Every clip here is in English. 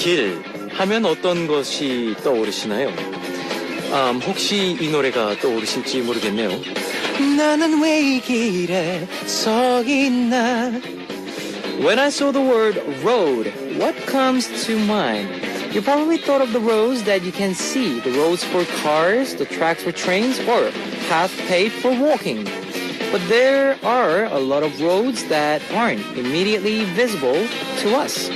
길 하면 어떤 것이 떠오르시나요? 혹시 이 노래가 떠오르실지 모르겠네요. 나는 왜 이 길에 서 있나? When I saw the word road, what comes to mind? You probably thought of the roads that you can see, the roads for cars, the tracks for trains, or path paved for walking. But there are a lot of roads that aren't immediately visible to us.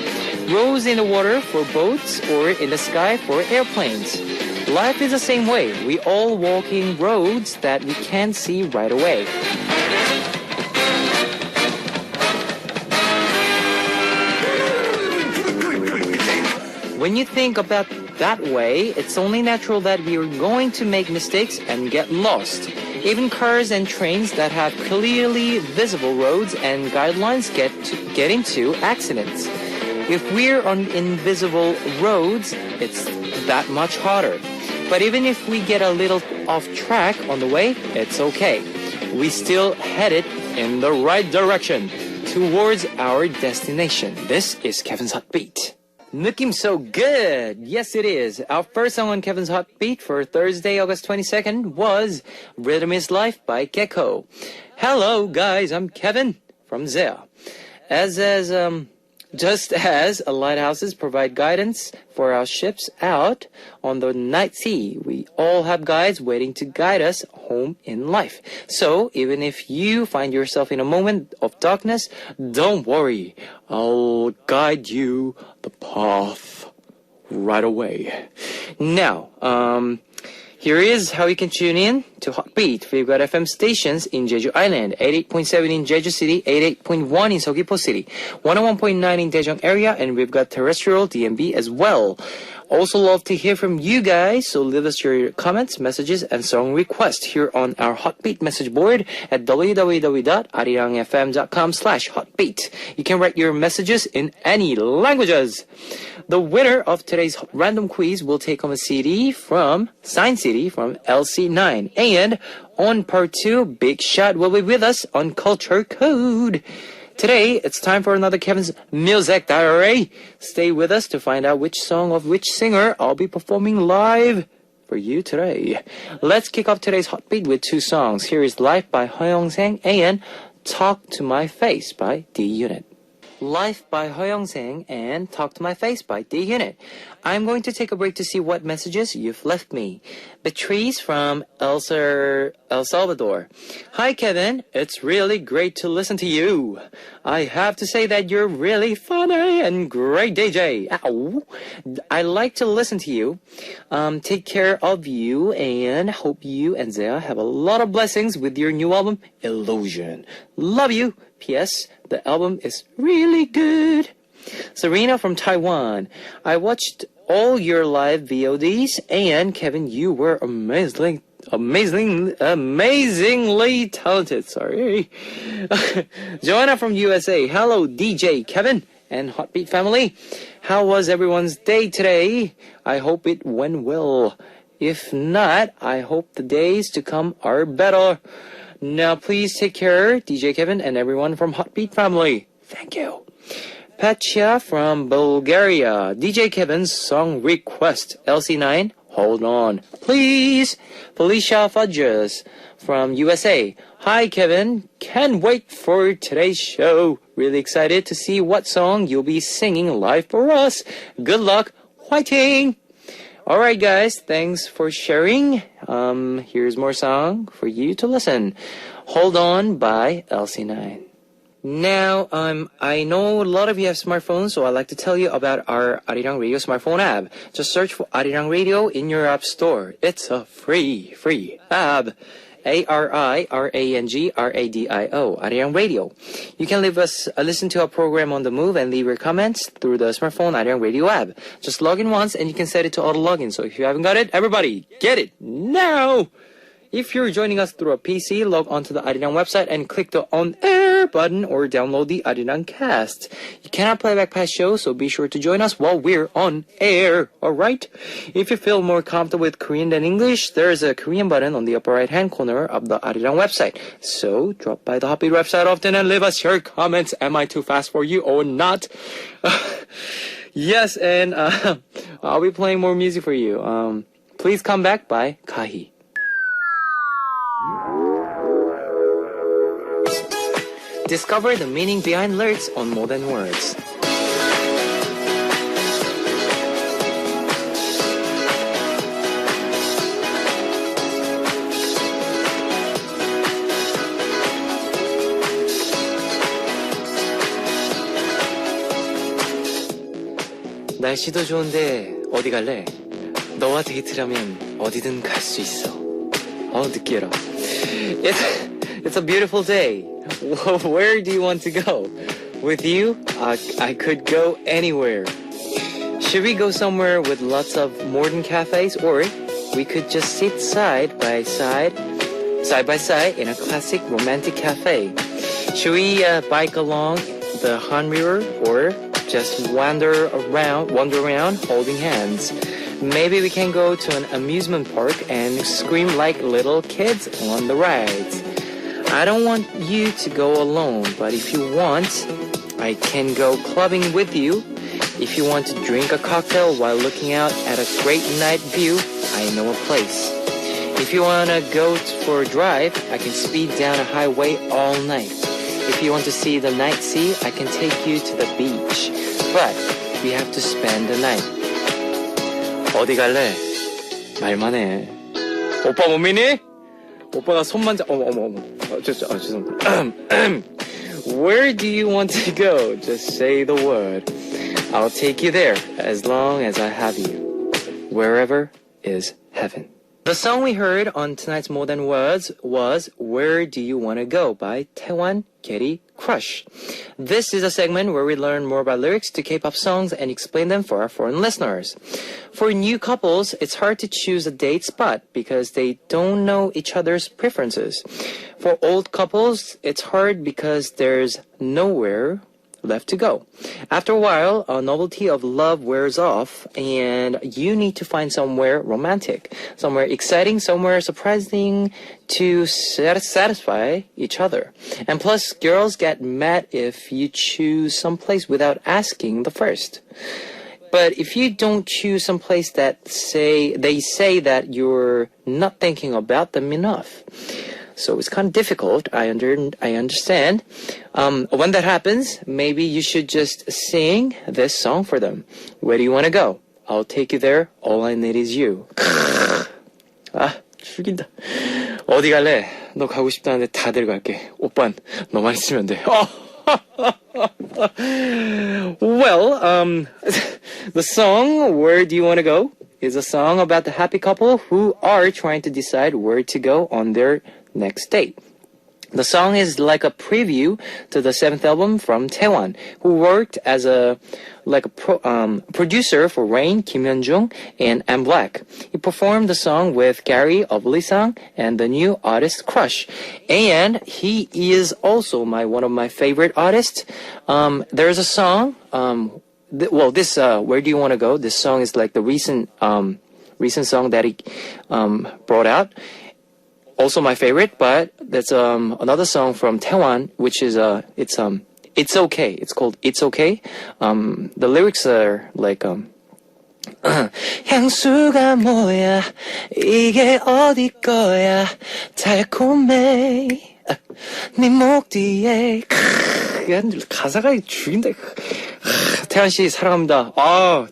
Roads in the water for boats or in the sky for airplanes. Life is the same way. We all walking roads that we can't see right away. When you think about that way, it's only natural that we are going to make mistakes and get lost. Even cars and trains that have clearly visible roads and guidelines get into accidents. If we're on invisible roads, it's that much harder. But even if we get a little off track on the way, it's okay. We still headed in the right direction towards our destination. This is Kevin's Hot Beat. 느낌 so good! Yes, it is. Our first song on Kevin's Hot Beat for Thursday, August 22nd was Rhythm is Life by Gecko. Hello, guys. I'm Kevin from Zea. Just as lighthouses provide guidance for our ships out on the night sea, we all have guides waiting to guide us home in life. So, even if you find yourself in a moment of darkness, don't worry. I'll guide you the path right away. Now, here is how you can tune in to Hot Beat. We've got FM stations in Jeju Island, 88.7 in Jeju City, 88.1 in Seogwipo City, 101.9 in Daejeon area, and we've got terrestrial DMB as well. Also love to hear from you guys, so leave us your comments, messages, and song requests here on our Hot Beat message board at www.arirangfm.com/hotbeat. You can write your messages in any languages. The winner of today's random quiz will take home a signed CD from LC9. And on part 2, Big Shot will be with us on Culture Code. Today, it's time for another Kevin's Music Diary. Stay with us to find out which song of which singer I'll be performing live for you today. Let's kick off today's Hot Beat with 2 songs. Here is Life by Hoyoung-seng and Talk to My Face by D-Unit. Life by Hoyoung-seng and Talk to My Face by D-Unit. I'm going to take a break to see what messages you've left me. Beatrice from El Salvador. Hi Kevin, it's really great to listen to you. I have to say that you're really funny and great DJ. Ow. I like to listen to you. Take care of you and hope you and Zea have a lot of blessings with your new album, Illusion. Love you. P.S. The album is really good. Serena from Taiwan. I watched all your live VODs and Kevin, you were amazingly talented. Sorry. Joanna from USA. Hello, DJ Kevin and Hotbeat family. How was everyone's day today? I hope it went well. If not, I hope the days to come are better. Now, please take care, DJ Kevin and everyone from Hotbeat family. Thank you. Petya from Bulgaria. DJ Kevin's song request. LC9, hold on. Please. Felicia Fudges from USA. Hi, Kevin. Can't wait for today's show. Really excited to see what song you'll be singing live for us. Good luck. Fighting. Alright guys, thanks for sharing. Here's more song for you to listen. Hold On by LC9. Now, I know a lot of you have smartphones, so I'd like to tell you about our Arirang Radio smartphone app. Just search for Arirang Radio in your app store. It's a free app. ARIRANGRADIO, Arirang Radio. You can listen to our program on the move and leave your comments through the smartphone Arirang Radio app. Just log in once and you can set it to auto login. So if you haven't got it, everybody, get it now! If you're joining us through a PC, log onto the Arirang website and click the On Air button or download the Arirang Cast. You cannot play back past shows, so be sure to join us while we're on air, alright? If you feel more comfortable with Korean than English, there's a Korean button on the upper right-hand corner of the Arirang website. So, drop by the Hotbeat website often and leave us your comments. Am I too fast for you or not? Yes, and I'll be playing more music for you. Please Come Back by Kahi. Discover the meaning behind lyrics on More Than Words. 날씨도 좋은데 어디 갈래? 너와 데이트라면 어디든 갈 수 있어. 느끼해라. It's a beautiful day. Where do you want to go? With you, I could go anywhere. Should we go somewhere with lots of modern cafes, or we could just sit side by side in a classic romantic cafe? Should we bike along the Han River, or just wander around holding hands? Maybe we can go to an amusement park and scream like little kids on the rides. I don't want you to go alone, but if you want, I can go clubbing with you. If you want to drink a cocktail while looking out at a great night view, I know a place. If you want to go for a drive, I can speed down a highway all night. If you want to see the night sea, I can take you to the beach. But we have to spend the night. 어디 갈래? 말만 해. 오빠 못 미니? 오빠가 손만 어머. 죄송합니다. Where do you want to go? Just say the word. I'll take you there as long as I have you. Wherever is heaven. The song we heard on tonight's More Than Words was Where Do You Wanna Go by Taewon Kitty Crush. This is a segment where we learn more about lyrics to K-pop songs and explain them for our foreign listeners. For new couples, it's hard to choose a date spot because they don't know each other's preferences. For old couples, it's hard because there's nowhere left to go. After a while, a novelty of love wears off and you need to find somewhere romantic, somewhere exciting, somewhere surprising to satisfy each other. And plus, girls get mad if you choose someplace without asking the first. But if you don't choose someplace they say that you're not thinking about them enough. So it's kind of difficult, I understand. When that happens, maybe you should just sing this song for them. Where do you want to go? I'll take you there. All I need is you. 죽인다. 어디 갈래? 너 가고 싶다는데 다 데려갈게. 오빤, 너만 있으면 돼. Well, the song Where Do You Want to Go is a song about the happy couple who are trying to decide where to go on their next date. The song is like a preview to the seventh album from Taewon, who worked as a producer for Rain, Kim Hyun-jung, and M Black. He performed the song with Gary of Lisang and the new artist Crush, and he is also one of my favorite artists. There's a song. This Where Do You Want to Go? This song is like the recent song that he brought out. Also my favorite, but that's another song from Taewon, which is It's Okay. It's called It's Okay. The lyrics are like 향수가 뭐야 이게 어디 거야 달콤해 네 목 뒤에 가사가 죽인다. 태환 씨 사랑합니다.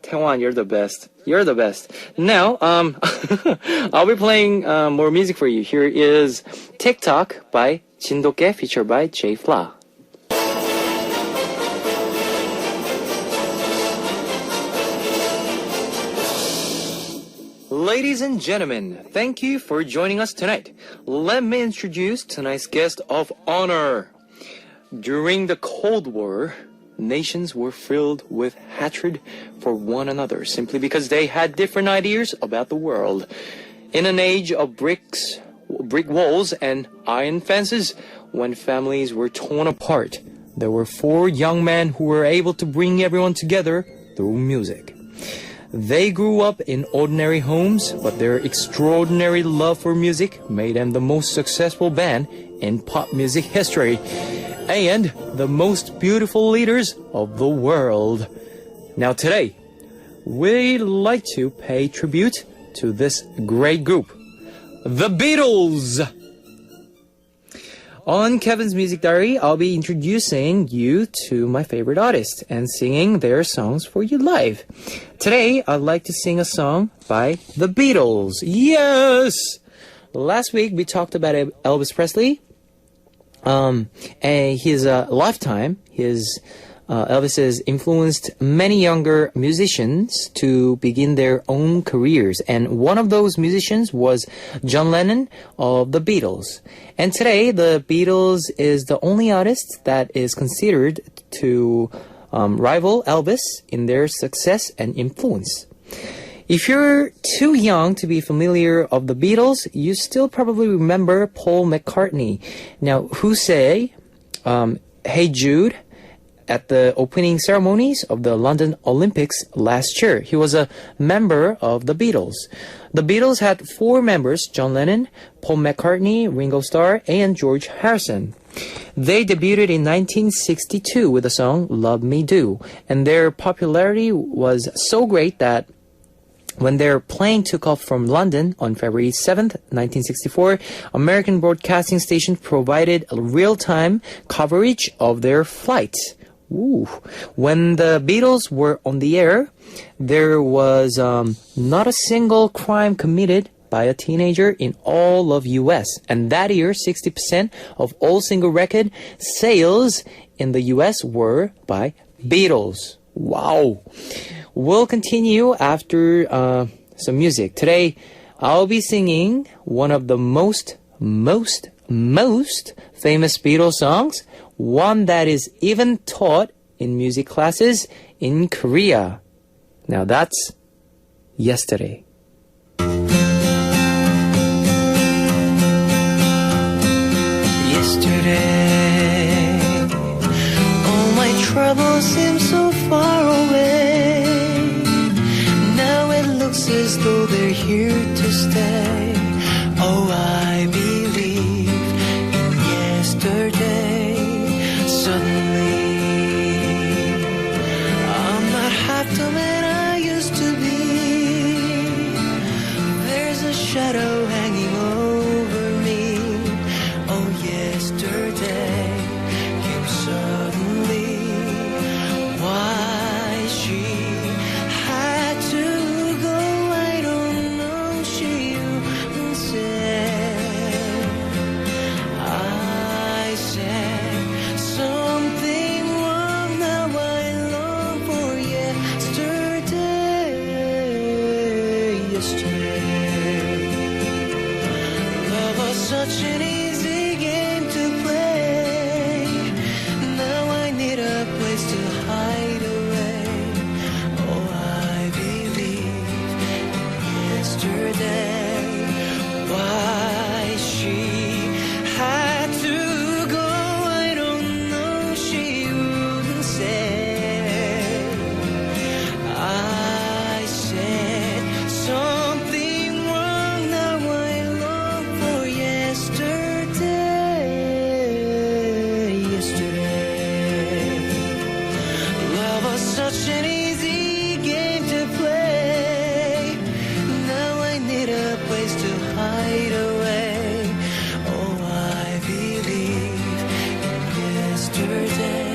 태환, you're the best. You're the best. Now, I'll be playing more music for you. Here is TikTok by 진돗개 featured by J Fla. Ladies and gentlemen, thank you for joining us tonight. Let me introduce tonight's guest of honor. During the Cold War, nations were filled with hatred for one another simply because they had different ideas about the world. In an age of brick walls and iron fences, when families were torn apart, there were 4 young men who were able to bring everyone together through music. They grew up in ordinary homes, but their extraordinary love for music made them the most successful band in pop music history and the most beautiful leaders of the world. Now today, we'd like to pay tribute to this great group, the Beatles. On Kevin's Music Diary, I'll be introducing you to my favorite artists and singing their songs for you live. Today, I'd like to sing a song by the Beatles. Yes! Last week, we talked about Elvis Presley. And his lifetime, Elvis has influenced many younger musicians to begin their own careers. And one of those musicians was John Lennon of the Beatles. And today, the Beatles is the only artist that is considered to rival Elvis in their success and influence. If you're too young to be familiar of the Beatles, you still probably remember Paul McCartney. Now, who say, Hey Jude, at the opening ceremonies of the London Olympics last year. He was a member of the Beatles. The Beatles had 4 members, John Lennon, Paul McCartney, Ringo Starr, and George Harrison. They debuted in 1962 with the song Love Me Do, and their popularity was so great that when their plane took off from London on February 7th, 1964, American broadcasting stations provided real-time coverage of their flight. Ooh. When the Beatles were on the air, there was not a single crime committed by a teenager in all of US. And that year, 60% of all single record sales in the US were by Beatles. Wow. We'll continue after some music. Today, I'll be singing one of the most famous Beatles songs, one that is even taught in music classes in Korea. Now that's Yesterday. Yesterday, all my troubles seem so far away. Now it looks as though they're here to stay. Oh, I believe in yesterday. Suddenly, I'm not half the man I used to be. There's a shadow hanging over me. Oh, yesterday came suddenly. Why she had to go, I don't know. She said, I said something wrong. Now I long for yesterday. Love was such an easy game to play. Now I need a place to hide away. Oh, I believe in yesterday. Why she had to go, I don't know. She wouldn't say. I said something wrong. Now I long for yesterday. Love was such an easy game to play. Now I need a place to hide away. Oh, I believe in yesterday.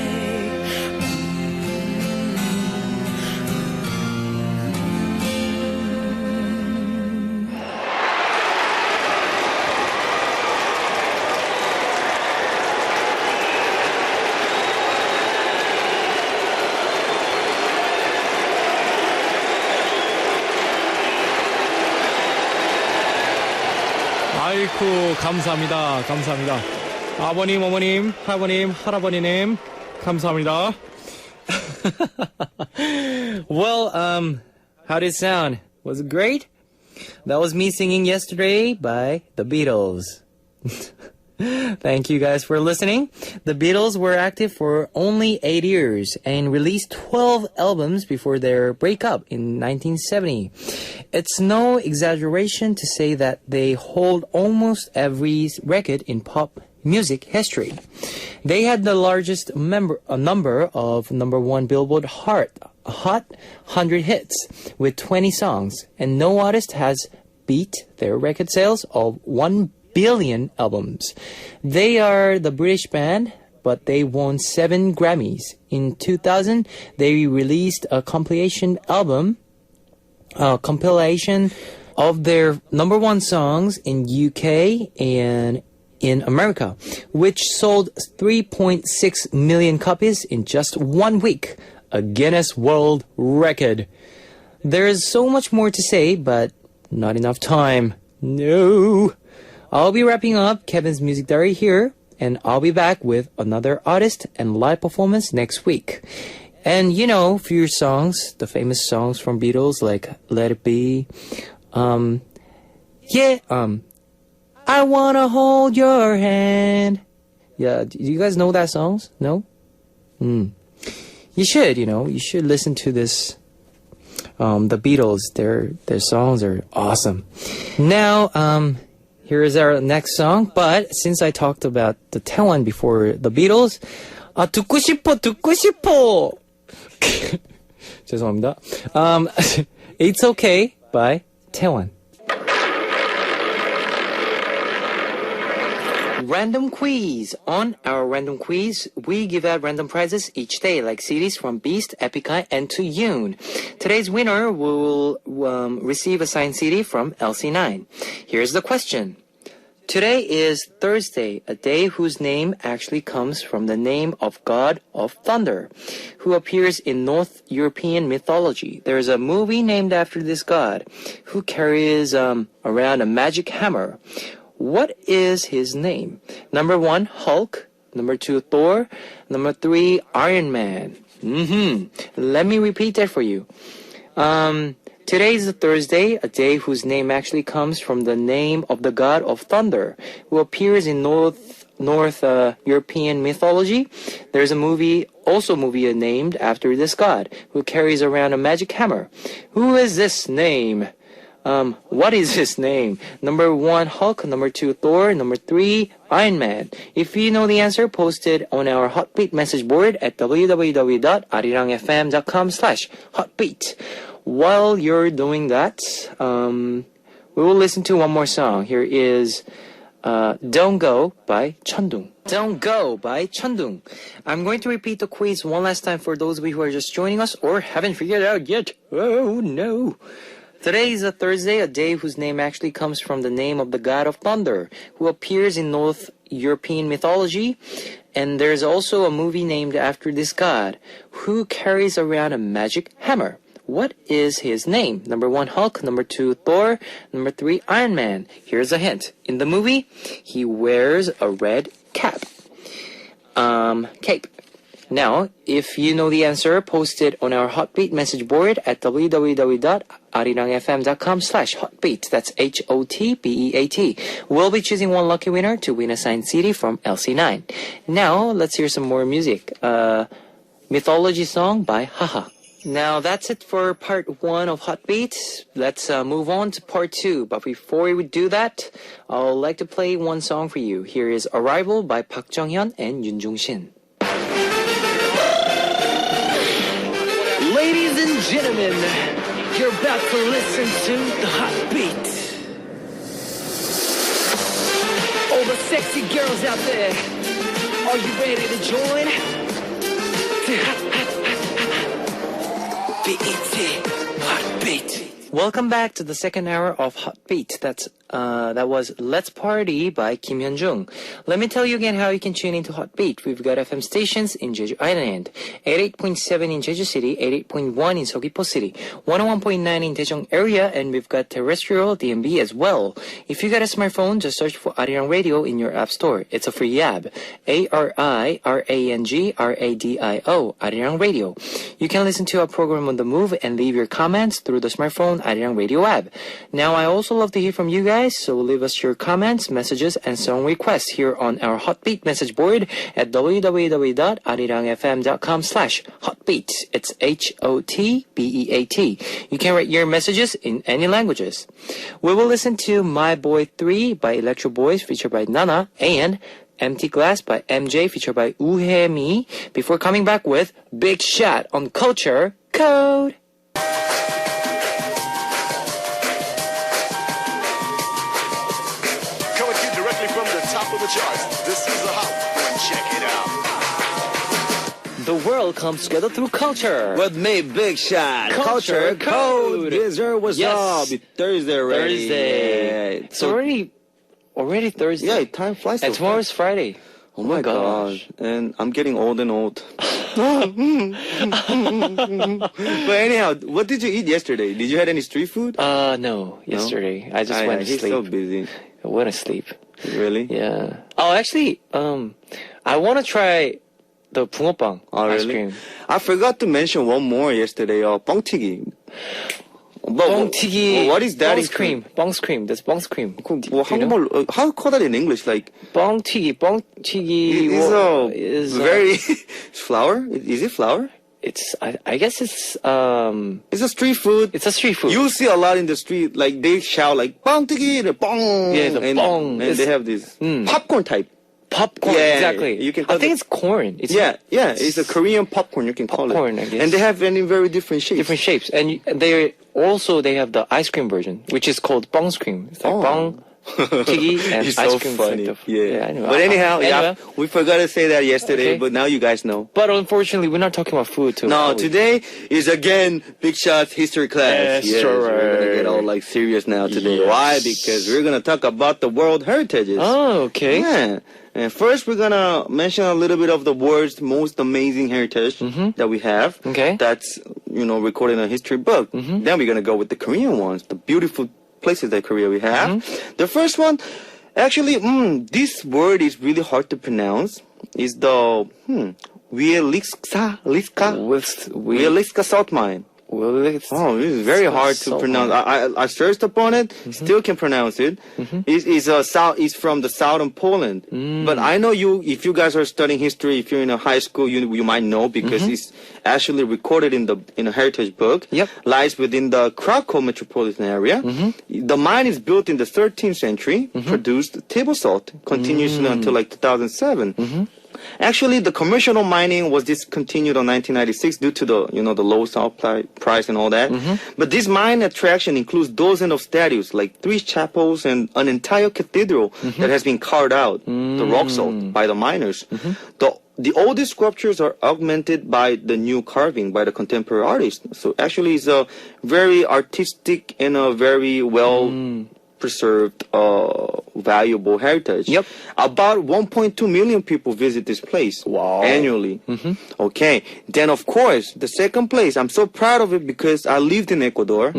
아이쿠, 감사합니다. 감사합니다. 아버님, 어머님, 할아버님, 할아버님, 감사합니다. Well, how did it sound? Was it great? That was me singing Yesterday by the Beatles. Thank you guys for listening. The Beatles were active for only 8 years and released 12 albums before their breakup in 1970. It's no exaggeration to say that they hold almost every record in pop music history. They had the largest number of number 1 Billboard Hot 100 hits with 20 songs, and no artist has beat their record sales of 1 billion albums. They are the British band, but they won 7 Grammys. In 2000, they released a compilation of their number 1 songs in UK and in America, which sold 3.6 million copies in just 1 week. A Guinness World Record. There's so much more to say, but not enough time. No. I'll be wrapping up Kevin's Music Diary here, and I'll be back with another artist and live performance next week. And you know, few songs, the famous songs from Beatles like Let It Be, I Wanna Hold Your Hand. Yeah, do you guys know that songs? No? You should, you should listen to this, the Beatles. Their songs are awesome. Now, here is our next song, but since I talked about the Taiwan before the Beatles, 듣고 싶어! 죄송합니다. It's Okay by Taiwan. Random quiz. On our random quiz, we give out random prizes each day, like CDs from Beast, Epica, and To Yoon. Today's winner will receive a signed CD from LC9. Here's the question. Today is Thursday, a day whose name actually comes from the name of God of Thunder, who appears in North European mythology. There's a movie named after this god, who carries around a magic hammer. What is his name? Number 1, Hulk. Number 2, Thor. Number 3, Iron Man. Let me repeat that for you. Today is a Thursday, a day whose name actually comes from the name of the god of thunder, who appears in North European mythology. There's a movie named after this god, who carries around a magic hammer. Who is this name? What is his name? Number 1, Hulk. Number 2, Thor. Number 3, Iron Man. If you know the answer, post it on our Hotbeat message board at www.arirangfm.com/hotbeat. While you're doing that, we will listen to one more song. Here is Don't Go by Cheondung. Don't Go by Cheondung. I'm going to repeat the quiz one last time for those of you who are just joining us or haven't figured it out yet. Oh no. Today is a Thursday, a day whose name actually comes from the name of the god of thunder, who appears in North European mythology. And there's also a movie named after this god, who carries around a magic hammer. What is his name? Number 1, Hulk. Number 2, Thor. Number 3, Iron Man. Here's a hint. In the movie, he wears a red cape. Now, if you know the answer, post it on our Hotbeat message board at www.arirangfm.com/hotbeat. That's HOTBEAT. We'll be choosing one lucky winner to win a signed CD from LC9. Now, let's hear some more music. Mythology song by Haha. Now, that's it for part 1 of Hotbeat. Let's move on to part 2. But before we do that, I'd like to play one song for you. Here is Arrival by Park Jung-hyun and Yoon Jung-shin. Ladies and gentlemen, you're about to listen to the Hotbeat. All the sexy girls out there, are you ready to join? BET, Hotbeat. Welcome back to the second hour of Hotbeat. That was Let's Party by Kim Hyun-jung. Let me tell you again how you can tune into Hotbeat. We've got FM stations in Jeju Island, 88.7 in Jeju City, 88.1 in Seogwipo City, 101.9 in Daejeong area, and we've got terrestrial DMB as well. If you got a smartphone, just search for Arirang Radio in your app store. It's a free app. ARIRANGRADIO, Arirang Radio. You can listen to our program on the move and leave your comments through the smartphone Arirang Radio app. Now, I also love to hear from you guys, so leave us your comments, messages, and song requests here on our Hotbeat message board at www.arirangfm.com/hotbeat. It's HOTBEAT. You can write your messages in any languages. We will listen to My Boy 3 by Electro Boys featured by Nana and Empty Glass by MJ featured by Uhae Mi before coming back with Big Shot on Culture code. Coming to you directly from the top of the charts. This is the Hot One. Check it out. The world comes together through culture. With me, Big Shot. Culture Code. Yes, sir. What's Yes. up? It's Thursday already. Thursday. Yeah. It's already Thursday. Yeah, time flies so And tomorrow's fast. Friday. Oh my gosh. And I'm getting old and old. But anyhow, what did you eat yesterday? Did you have any street food? No, yesterday. I just went to He's sleep. so busy. I went to sleep. Really? Yeah. Oh, actually, I want to try the 붕어빵 Oh, ice really? cream. I forgot to mention one more yesterday. 뻥튀기. But 뻥튀기. what is that? 뻥스 cream. 뻥스 cream. That's 뻥스 cream. 뭐 Do you know? 한국말, how call that in English? Like, 뻥튀기. 뻥튀기. it's very flour. Is it flour? It's. I guess it's. It's a street food. It's a street food. You see a lot in the street, like they shout like 뻥튀기, the 뻥. Yeah, the and, 뻥. And they have this popcorn type. popcorn. Yeah, Exactly. you can I call think it- it's corn. It's Yeah, it's a Korean popcorn. You can call Popcorn, it. I guess. And they have any very different shapes. different shapes, and they have the ice cream version, which is called 뻥스 cream. It's like Oh. 튀기 and It's ice so cream. funny. Like Yeah. anyway. But anyhow, Anyway. we forgot to say that yesterday, Okay. but now you guys know. But unfortunately, we're not talking about food too. No, are we? today is again Big Shot's history class. Yes, We're gonna sure. get all like serious now today. Yes. Why? Because we're gonna talk about the World Heritages. Oh, okay. Yeah. And first, we're gonna mention a little bit of the world's most amazing heritage that we have. Okay. That's recorded in a history book. Then we're gonna go with the Korean ones, the beautiful places that Korea we have. The first one, actually, this word is really hard to pronounce. Is the Wieliska salt mine. Oh, this is very hard to salt pronounce. mine. I searched upon it, still can pronounce it. It's from the southern Poland. But I know if you guys are studying history, if you're in a high school, you might know because it's actually recorded in a heritage book. Yep. Lies within the Krakow metropolitan area. The mine is built in the 13th century, produced table salt continuously until like 2007. Actually, the commercial mining was discontinued in 1996 due to the low salt price and all that. But this mine attraction includes dozens of statues, like 3 chapels and an entire cathedral that has been carved out, the rock salt, by the miners. The oldest sculptures are augmented by the new carving by the contemporary artists. So actually, it's a very artistic and a very well preserved, valuable heritage. Yep. About 1.2 million people visit this place annually. Okay. Then, of course, the second place, I'm so proud of it because I lived in Ecuador,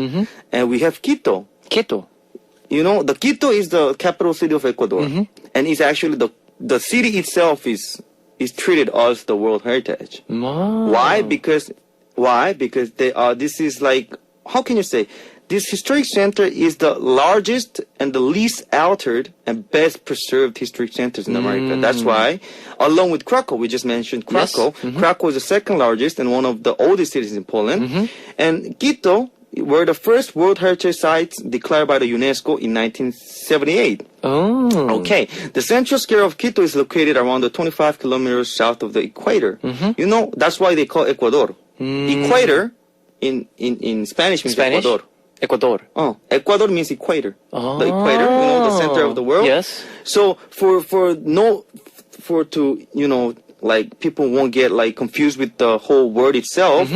and we have Quito. Quito. The Quito is the capital city of Ecuador, and it's actually the city itself is treated as the World Heritage. Wow. Why? Because this is like, how can you say? This historic center is the largest and the least altered and best preserved historic centers in America. That's why, along with Krakow, we just mentioned Krakow. Yes. Krakow is the second largest and one of the oldest cities in Poland. And Quito were the first World Heritage Sites declared by the UNESCO in 1978. Oh. Okay, the central square of Quito is located around the 25 kilometers south of the equator. That's why they call Ecuador. Equator in Spanish means Ecuador. Ecuador. Oh, Ecuador means equator. Oh. The equator, the center of the world. Yes. So like people won't get like confused with the whole word itself.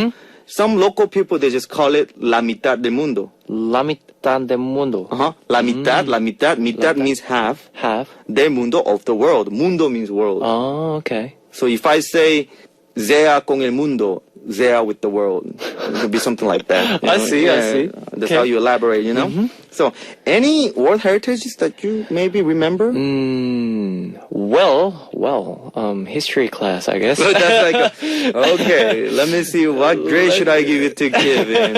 Some local people they just call it la mitad del mundo. La mitad del mundo. La mitad means half. Half. Del mundo of the world. Mundo means world. Oh, okay. So if I say Zea con el mundo, Zea with the world, it could be something like that. I see. That's Okay. how you elaborate, So, any World Heritages that you maybe remember? History class, I guess. So that's like okay, let me see, what grade should I give it to Kevin?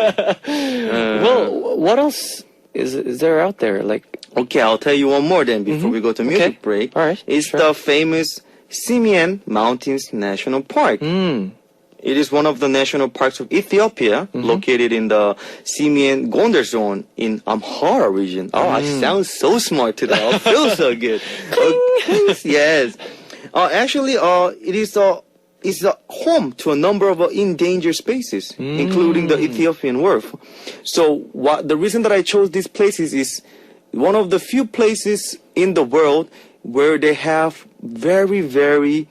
What else is there out there? Like, Okay, I'll tell you one more then before we go to music Okay. break. All right, It's sure. the famous Simien Mountains National Park. It is one of the national parks of Ethiopia, located in the Simien Gondar zone in Amhara region. Oh, I sound so smart today. I feel so good. Okay, yes. Actually, it is is home to a number of endangered species, including the Ethiopian wolf. So the reason that I chose these places is one of the few places in the world where they have very, very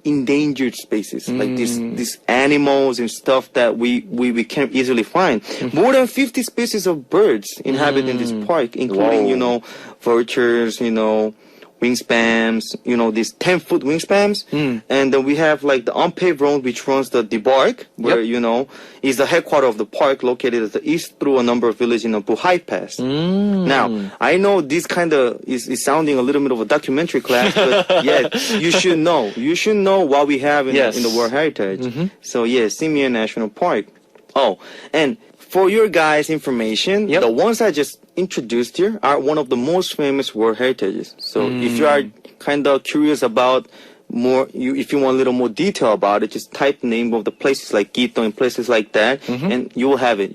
endangered species, like these animals and stuff that we can't easily find. More than 50 species of birds inhabit in this park, including, vultures, wingspans, these 10-foot wingspans. And then we have like the unpaved road which runs the Debark, where, is the headquarters of the park, located at the east through a number of villages in the Buhai Pass. Now, I know this kind of is sounding a little bit of a documentary class, but yeah, you should know. You should know what we have in the World Heritage. So yeah, Simien National Park. Oh, and for your guys' information, the ones I just introduced here are one of the most famous World Heritages. So if you are kind of curious about more, if you want a little more detail about it, just type the name of the places like Quito and places like that, and you will have it.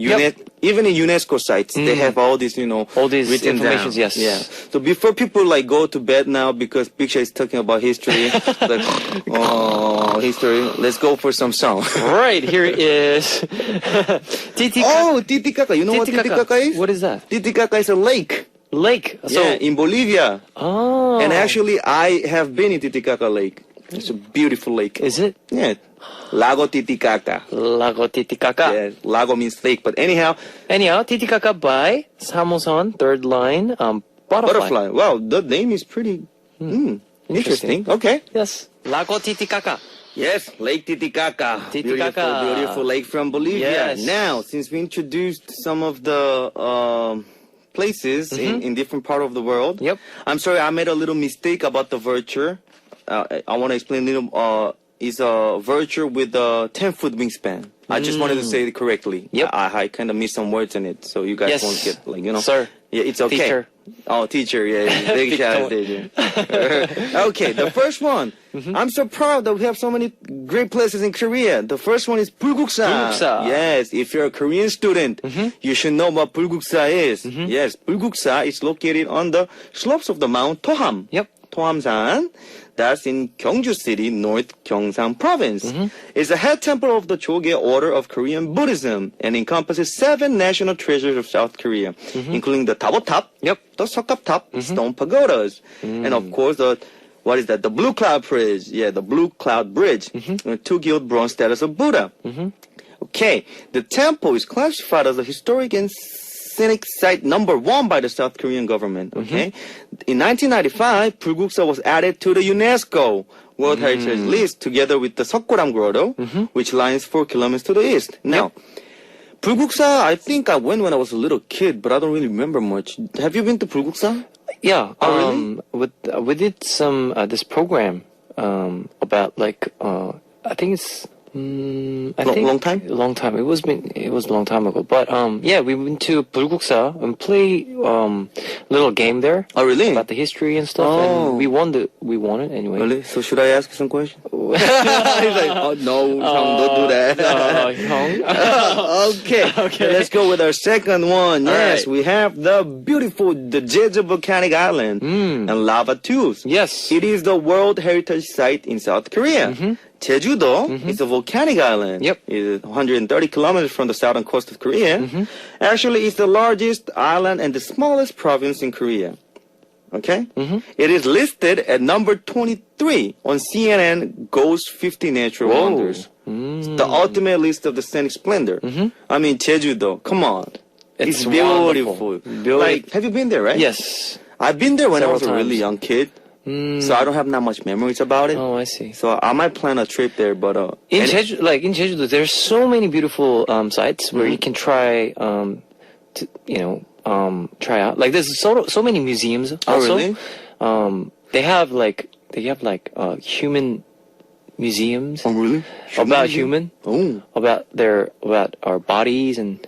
Even in UNESCO sites, they have all these, all these written informations. down. Yes. Yeah. So before people like go to bed now because Biksha is talking about history, like, history. Let's go for some song. Right, here is Titicaca. Titicaca. You know what Titicaca is? What is that? Titicaca is a lake. Lake. So, Yeah, in Bolivia. oh. And actually, I have been in Titicaca Lake. It's a beautiful lake. Is it? Yeah. Lago Titicaca. Lago Titicaca. Yeah, Lago means lake. But anyhow, Titicaca by Samosan, third line, butterfly. Wow, the name is pretty interesting. Okay. Yes. Lago Titicaca. Yes, Lake Titicaca. Titicaca. Beautiful lake from Bolivia. Yes. Now, since we introduced some of the places in different part of the world, I'm sorry, I made a little mistake about the vulture. I want to explain a little. Is a vulture with a 10-foot wingspan. I just wanted to say it correctly. I kind of missed some words in it, so you guys won't get Sir. Yeah, it's okay. Teacher. Oh, teacher, yeah. Big shout out, teacher. Okay, the first one. I'm so proud that we have so many great places in Korea. The first one is Bulguksa. Bulguksa. Yes, if you're a Korean student, you should know what Bulguksa is. Yes, Bulguksa is located on the slopes of the Mount Toham. Tohamsan. That's in Gyeongju City, North Gyeongsang Province. It's the head temple of the Choge order of Korean Buddhism and encompasses 7 national treasures of South Korea, including the Tabo Top, the Sokap Top, stone pagodas, and of course the Blue Cloud Bridge. Yeah, the Blue Cloud Bridge, and 2 gilt bronze statues of Buddha. Okay, the temple is classified as a historic and scenic site number 1 by the South Korean government. Okay, in 1995, Bulguksa was added to the UNESCO World Heritage List together with the Seokgoram Grotto, which lies 4 kilometers to the east. Now, Bulguksa, I think I went when I was a little kid, but I don't really remember much. Have you been to Bulguksa? Yeah. Oh, really? We did some this program about like I think it's. Long time? Long time. It was a long time ago. But yeah, we went to Bulguksa and play little game there. Oh, really? About the history and stuff. And we won it anyway. Really? So should I ask you some questions? He's like, oh no, don't do that. Okay. Let's go with our second one. Yes, we have the beautiful Jeju Volcanic Island and lava tubes. Yes. It is the World Heritage Site in South Korea. Jeju-do is a volcanic island. It's 130 kilometers from the southern coast of Korea. Actually, it's the largest island and the smallest province in Korea. Okay? It is listed at number 23 on CNN Go's 50 Natural Wonders. It's the ultimate list of the scenic splendor. I mean, Jeju-do, come on. It's beautiful. Like, have you been there, right? Yes. I've been there when I was Several a really times. young kid. So I don't have that much memories about it. Oh, I see. So I might plan a trip there, but in Jeju, there's so many beautiful sites where you can try try out. Like there's so many museums also. Oh, really? They have human museums. Oh, really? About human. Oh. About our bodies and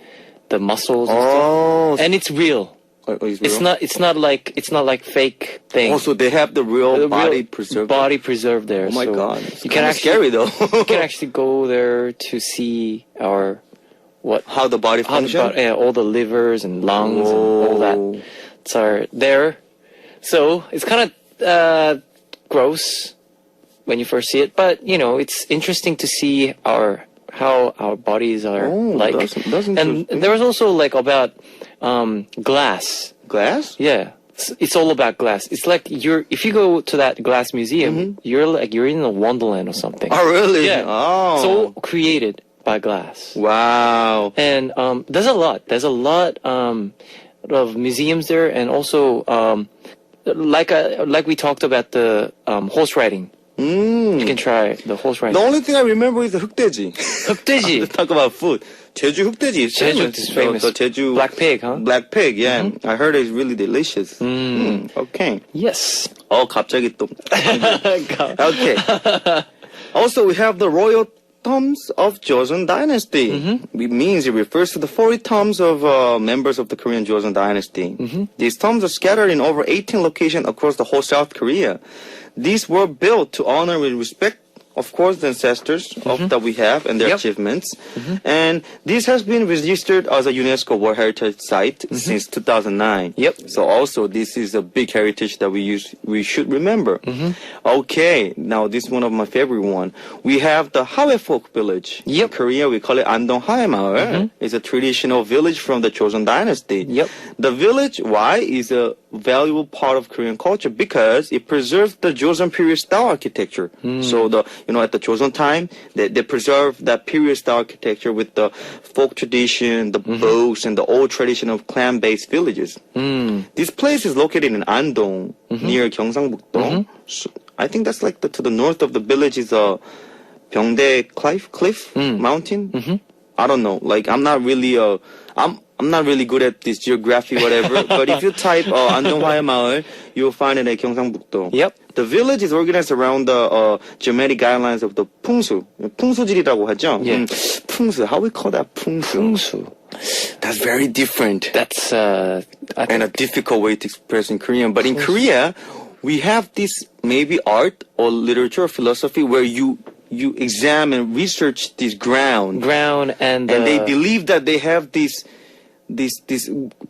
the muscles and Oh. stuff. And it's real. It's not like fake thing. Also, they have the real body preserved. Body preserved there. Oh my so God! You can actually scary though. you can actually go there to see how the body functions. All the livers and lungs and all that. Are there. So it's kind of gross when you first see it, but it's interesting to see how our bodies are like. That's and interesting. there was also like about glass. Glass? Yeah. It's all about glass. It's like if you go to that glass museum, you're in a wonderland or something. Oh, really? Yeah. Oh. It's all created by glass. Wow. And there's a lot of museums there, and also like we talked about the horse riding. You can try the horse riding. The only thing I remember is the 흑돼지. 흑돼지. Let's talk about food. 제주 흑돼지 is Jeju famous. is famous. The Jeju Black pig, huh? Black pig, yeah. I heard it's really delicious. Okay. Yes. 갑자기 또. Okay. Also, we have the royal tombs of Joseon Dynasty. It means it refers to the 40 tombs of members of the Korean Joseon Dynasty. These tombs are scattered in over 18 locations across the whole South Korea. These were built to honor and respect, of course, the ancestors that we have and their achievements. And this has been registered as a UNESCO World Heritage Site since 2009. Yep. So also this is a big heritage that we should remember. Okay, now this is one of my favorite one. We have the Hae Folk Village. Yep. In Korea we call it Andong Hae Maul. It's a traditional village from the Joseon Dynasty. Yep. The village, why, is a valuable part of Korean culture because it preserves the Joseon period style architecture. So at the Joseon time, they preserve that period style architecture with the folk tradition, the boats, and the old tradition of clan-based villages. This place is located in Andong, near Gyeongsangbuk-do. So I think that's like to the north of the village is a Byongdae Cliff Mountain. I don't know. Like I'm not really I'm not really good at this geography, whatever. But if you type Andong Hae Maul, you'll find it at Gyeongsangbuk-do. Yep. The village is organized around the geometric guidelines of the 풍수. 풍수질이라고 하죠. Yeah. 풍수. How we call that 풍수? 풍수. That's very different. That's And a difficult way to express in Korean. But in Korea, we have this maybe art or literature or philosophy where you examine, research this ground. and They believe that they have this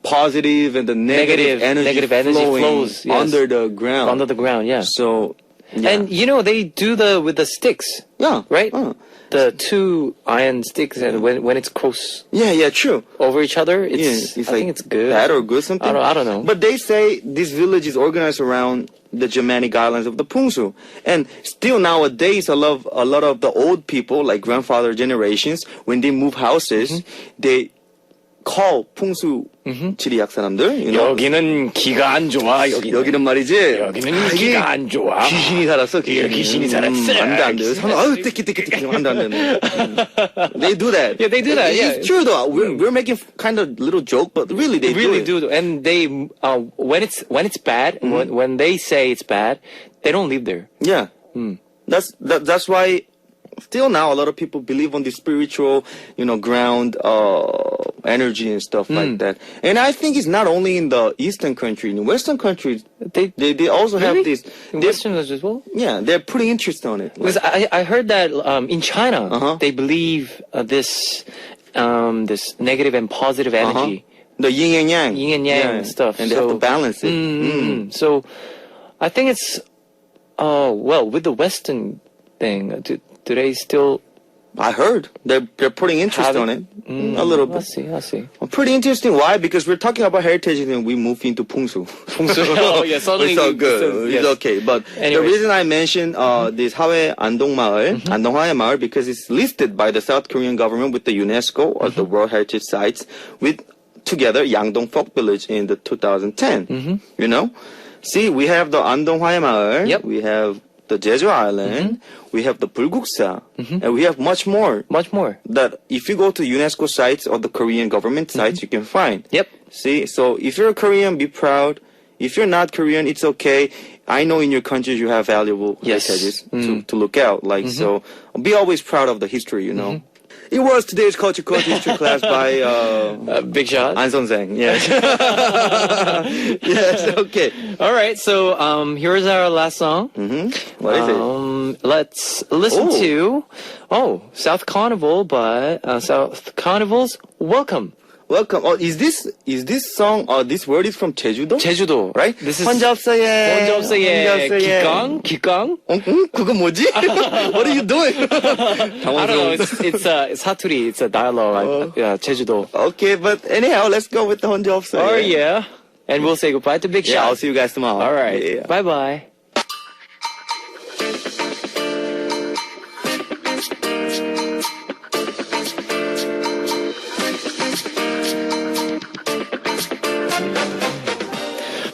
positive and the negative energy flowing flows, yes. under the ground. under the ground, yeah. So, yeah. And they do with the sticks. Yeah. Right? The 2 iron sticks, and when it's close Yeah, true. over each other, I It's like think it's good. bad or good something. I don't know. But they say this village is organized around the Germanic guidelines of the Pungsu. And still nowadays, a lot of the old people, like grandfather generations, when they move houses, they call 풍수 지리학 사람들, 여기는 기가 안 좋아. 여기는 말이지. 여기는 기가 안 좋아. 귀신이 살았어. 귀신이 살았어. 안 돼. 아유, 띠끼. 안 돼. They do that. Yeah, they do that. Yeah. It's true though. We're making kind of little joke, but really they really do it. do. And they when it's bad, when they say it's bad, they don't live there. Yeah. That's why still now a lot of people believe on the spiritual, ground energy and stuff like that. And I think it's not only in the Eastern country, in Western countries, they also have this. In Westerners as well? Yeah, they're pretty interested on it. Because I heard that in China, they believe this negative and positive energy. The yin and yang. Yin and yang stuff. And they have to balance it. So I think it's, with the Western thing, do they still... I heard they're putting interest on it a little bit. I see. Pretty interesting. Why? Because we're talking about heritage and we move into Pungsu. Oh, yeah, suddenly it's all good. Yes. It's okay. But the reason I mentioned this Hae Andong Maul, Andong Hae Maul, because it's listed by the South Korean government with the UNESCO or the World Heritage Sites with together Yangdong Folk Village in the 2010. See, we have the Andong Hae Maul. Yep. We have the Jeju Island, we have the Bulguksa, and we have much more. Much more. That if you go to UNESCO sites or the Korean government sites, you can find. Yep. See, so if you're a Korean, be proud. If you're not Korean, it's okay. I know in your countries you have valuable heritages to look out. So be always proud of the history, It was today's Culture History class by Big Shot. An Sonseng. Yes. Yes, okay. All right, so here's our last song. What is it? Let's listen to South Carnival by South Carnival's Welcome. welcome. Oh, is this song? This word is from Jeju-do? 제주도. Right? This is 혼자 없어요. 혼자 없어요. 기강? 그거 뭐지? What are you doing? I don't know. It's 사투리. It's a dialogue. Yeah, 제주도. Okay, but anyhow, let's go with the 혼자 없어요. Oh yeah. And we'll say goodbye to Big Yeah, Shot. I'll see you guys tomorrow. All right. Yeah. Bye bye.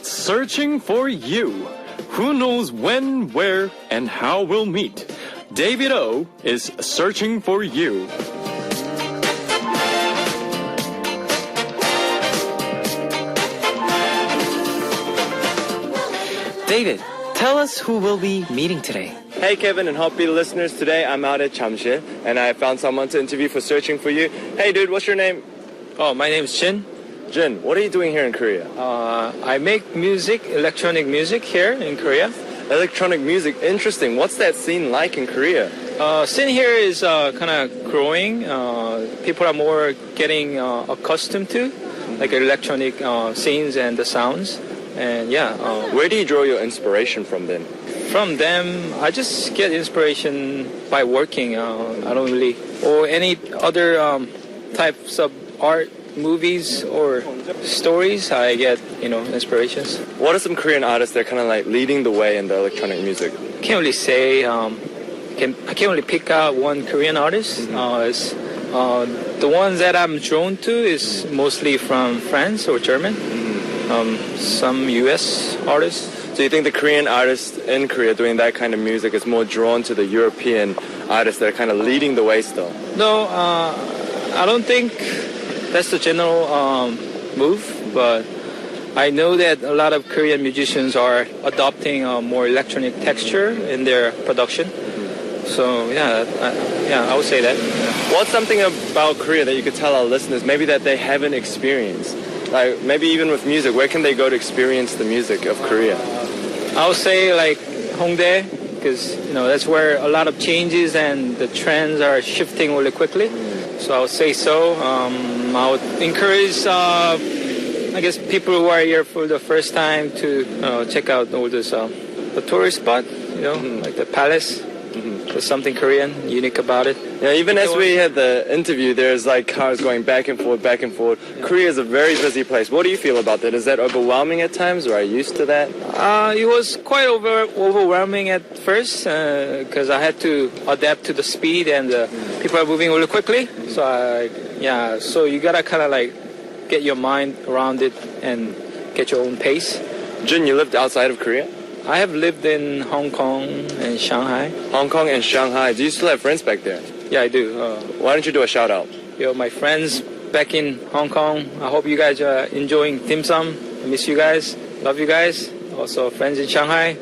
Searching for you. Who knows when, where, and how we'll meet? David O is searching for you. David, tell us who we'll be meeting today. Hey Kevin and Hotbeat listeners, today I'm out at Chamshi and I found someone to interview for Searching for You. Hey dude, what's your name? Oh, my name is Jin. Jin, what are you doing here in Korea? I make music, electronic music here in Korea. Electronic music, interesting. What's that scene like in Korea? Scene here is kind of growing. People are more getting accustomed to like electronic scenes and the sounds. And yeah, Where do you draw your inspiration from then? from them, I just get inspiration by working. I don't really, or any other types of art, movies or stories. I get inspirations. What are some Korean artists that are kind of like leading the way in the electronic music? Can't really say. I can't really pick out one Korean artist. The ones that I'm drawn to is mostly from France or German. Some U.S. artists. Do you think the Korean artists in Korea doing that kind of music is more drawn to the European artists that are kind of leading the way still? No, I don't think that's the general move, but I know that a lot of Korean musicians are adopting a more electronic texture in their production. So I would say that. What's something about Korea that you could tell our listeners maybe that they haven't experienced? Like maybe even with music, where can they go to experience the music of Korea? I would say like Hongdae, because that's where a lot of changes and the trends are shifting really quickly. So I would say so. I would encourage, I guess, people who are here for the first time to check out all this the tourist spot, like the palace. There's something Korean, unique about it. Yeah, even as we had the interview, there's like cars going back and forth, back and forth. Korea is a very busy place. What do you feel about that? Is that overwhelming at times, or are you used to that? It was quite overwhelming at first because I had to adapt to the speed and people are moving really quickly. So you gotta kind of like get your mind around it and get your own pace. Jin, you lived outside of Korea? I have lived in Hong Kong and Shanghai. Hong Kong and Shanghai. Do you still have friends back there? Yeah, I do. Why don't you do a shout out? My friends back in Hong Kong, I hope you guys are enjoying dim sum. I miss you guys. Love you guys. Also, friends in Shanghai.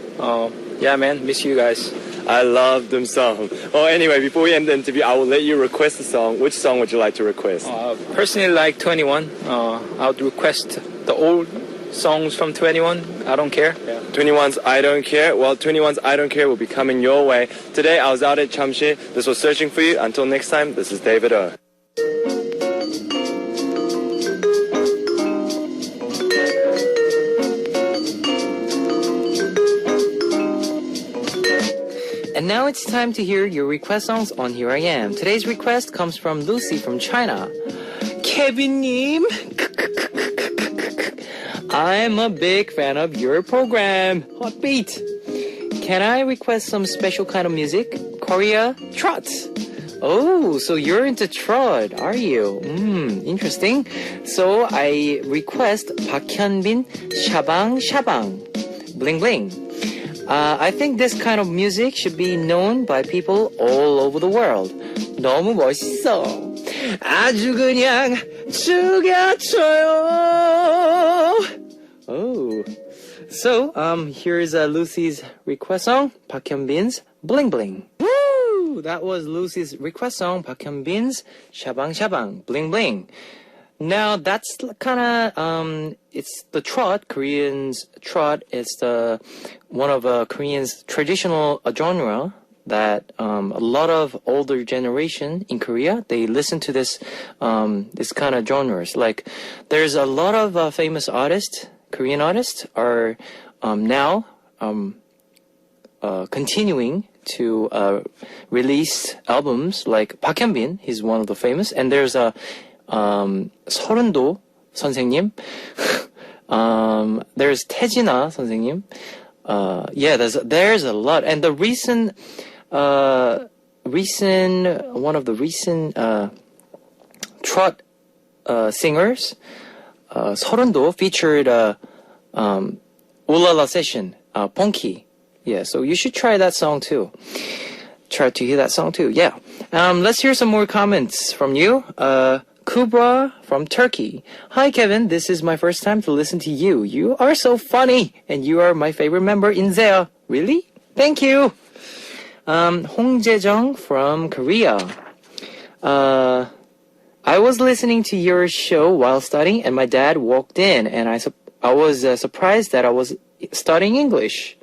Yeah, man, miss you guys. I love them song. Oh, anyway, before we end the interview, I will let you request a song. Which song would you like to request? Personally, like 21. I would request the old songs from 21. I don't care. Yeah. 21's I Don't Care. Well, 21's I Don't Care will be coming your way. Today, I was out at Chamshi. This was Searching for You. Until next time, this is David O. And now it's time to hear your request songs on Here I Am. Today's request comes from Lucy from China. 케빈님, I'm a big fan of your program, Hotbeat. Can I request some special kind of music? Korea trot. Oh, so you're into trot, are you? Interesting. So I request Park Hyun-bin, Shabang Shabang, Bling Bling. I think this kind of music should be known by people all over the world. 너무 멋있어. 아주 그냥 죽여줘요. Oh. So, here's Lucy's request song, Park Hyun-bin's Bling Bling. Woo! That was Lucy's request song, Park Hyun-bin's Shabang Shabang, Bling Bling. Now, that's kind of, it's the trot, Koreans trot is one of Korean's traditional genre, that a lot of older generation in Korea, they listen to this this kind of genres. Like there's a lot of famous artists, Korean artists, are now continuing to release albums. Like Park Hyun-bin, he's one of the famous, and there's a 서른도 선생님, there's 태진아 선생님. Yeah, there's a lot, and the recent one of the recent trot singers, 서른도, featured Ulala session, Ponky. Yeah, so you should try that song too. Try to hear that song too. Yeah. Let's hear some more comments from you. Kubra from Turkey. Hi Kevin, this is my first time to listen to you. You are so funny, and you are my favorite member in Zea. Really? Thank you. Hong Jae-jung from Korea. I was listening to your show while studying, and my dad walked in, and I was surprised that I was studying English.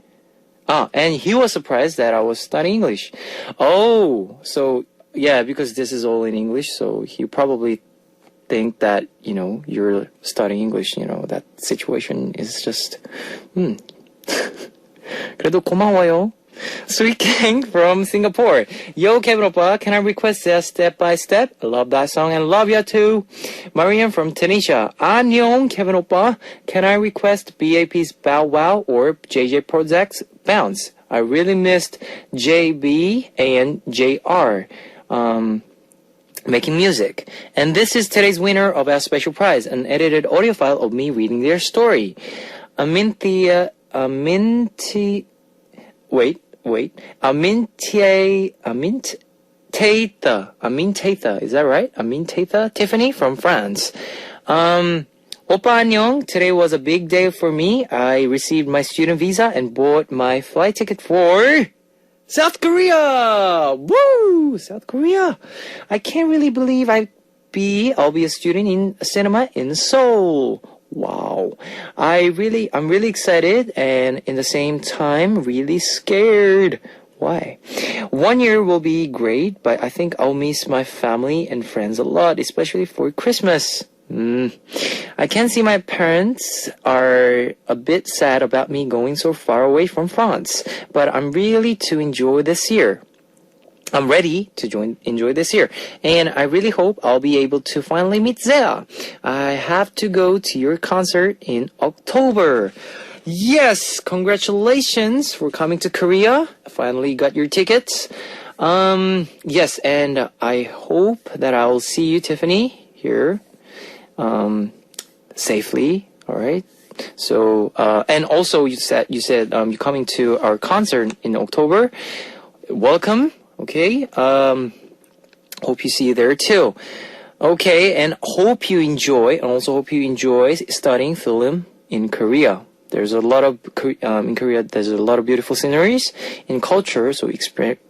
And he was surprised that I was studying English. Oh, so yeah, because this is all in English, so he probably think that, you know, you're studying English, you know, that situation is just, 그래도 고마워요. Sweet Gang from Singapore. Yo, Kevin Oppa, can I request a Step by Step? I love that song and love you too. Mariam from Tunisia. 안녕, Kevin Oppa. Can I request BAP's Bow Wow or JJ Project's Bounce? I really missed JB and JR making music. And this is today's winner of our special prize, an edited audio file of me reading their story. Aminteita, is that right? Aminteita Tiffany from France. Oppa 안녕. Today was a big day for me. I received my student visa and bought my flight ticket for South Korea. Woo! South Korea. I can't really believe I'll be a student in cinema in Seoul. Wow. I'm really excited and in the same time really scared. Why? 1 year will be great, but I think I'll miss my family and friends a lot, especially for Christmas. I can see my parents are a bit sad about me going so far away from France, but I'm ready to enjoy this year. Enjoy this year, and I really hope I'll be able to finally meet Zea. I have to go to your concert in October. Yes, congratulations for coming to Korea. Finally got your tickets. Yes, and I hope that I'll see you, Tiffany, here safely. All right. So and also you said you're coming to our concert in October. Welcome. Okay. Hope you see you there too. Okay, and hope you enjoy studying film in Korea. There's a lot of in Korea. There's a lot of beautiful sceneries and culture. So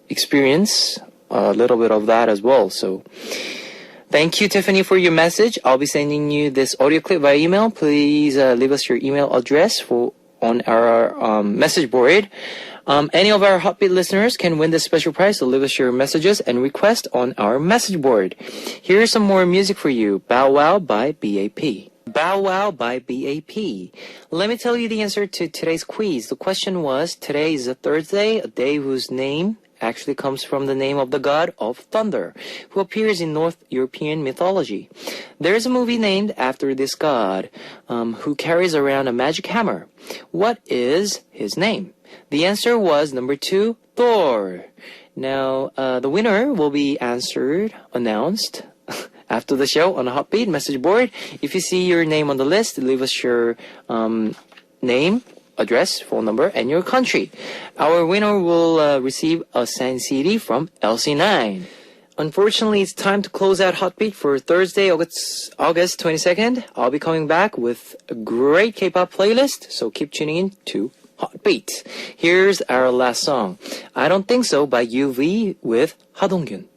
experience a little bit of that as well. So. Thank you, Tiffany, for your message. I'll be sending you this audio clip via email. Please leave us your email address on our message board. Any of our Heartbeat listeners can win this special prize, so leave us your messages and request on our message board. Here's some more music for you. Bow Wow by BAP. Bow Wow by BAP. Let me tell you the answer to today's quiz. The question was, today is a Thursday, a day whose name actually comes from the name of the god of thunder, who appears in North European mythology. There is a movie named after this god, who carries around a magic hammer. What is his name? The answer was number 2, Thor. Now, the winner will be announced after the show on a Heartbeat message board. If you see your name on the list, leave us your name, address, phone number, and your country. Our winner will receive a signed CD from LC9. Unfortunately, it's time to close out Heartbeat for Thursday, August 22nd. I'll be coming back with a great K-pop playlist, so keep tuning in to Heartbeat. Here's our last song, I Don't Think So by UV with 하동균.